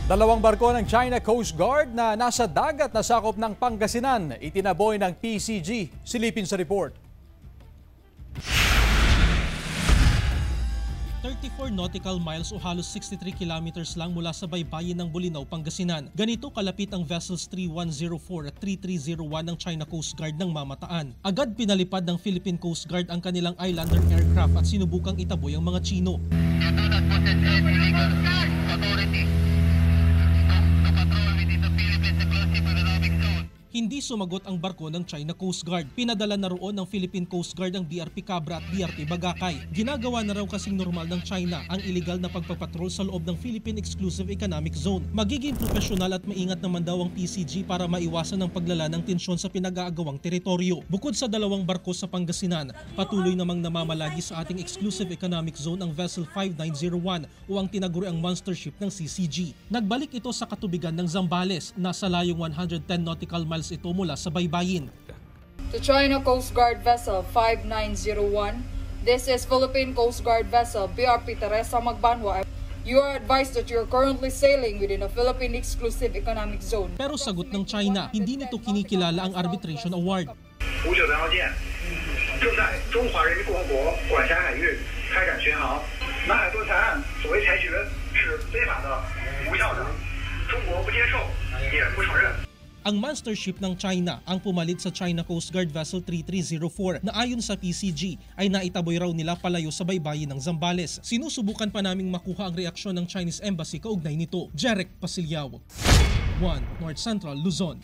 Dalawang barko ng China Coast Guard na nasa dagat na sakop ng Pangasinan, itinaboy ng PCG. Silipin sa report. 34 nautical miles o halos 63 kilometers lang mula sa baybayin ng Bolinao, Pangasinan. Ganito kalapit ang vessels 3104 at 3301 ng China Coast Guard ng mamataan. Agad pinalipad ng Philippine Coast Guard ang kanilang Islander aircraft at sinubukang itaboy ang mga Chino. Hindi sumagot ang barko ng China Coast Guard. Pinadala na roon ng Philippine Coast Guard ang DRP Cabra at DRT Bagakay. Ginagawa na raw kasing normal ng China ang illegal na pagpapatrol sa loob ng Philippine Exclusive Economic Zone. Magiging profesional at maingat naman daw ang PCG para maiwasan ang paglala ng tensyon sa pinag-aagawang teritoryo. Bukod sa dalawang barko sa Pangasinan, patuloy namang namamalagi sa ating Exclusive Economic Zone ang Vessel 5901 o ang tinaguriang monster ship ng CCG. Nagbalik ito sa katubigan ng Zambales, nasa layong 110 nautical miles ito mula sa baybayin. To China Coast Guard Vessel 5901, this is Philippine Coast Guard Vessel BRP Teresa Magbanwa. You are advised that you are currently sailing within a Philippine Exclusive Economic Zone. Pero sagot ng China, hindi nito kinikilala ang arbitration award. 无九的号舰正在中华人民共和国管辖海域开展巡航，南海断裁案所谓裁决是非法的、无效的，中国不接受，也不承认。 Ang monster ship ng China ang pumalit sa China Coast Guard Vessel 3304 na ayon sa PCG ay naitaboy raw nila palayo sa baybayin ng Zambales. Sinusubukan pa naming makuha ang reaksyon ng Chinese Embassy kaugnay nito. Jeric Pasiliao, 1 North Central, Luzon.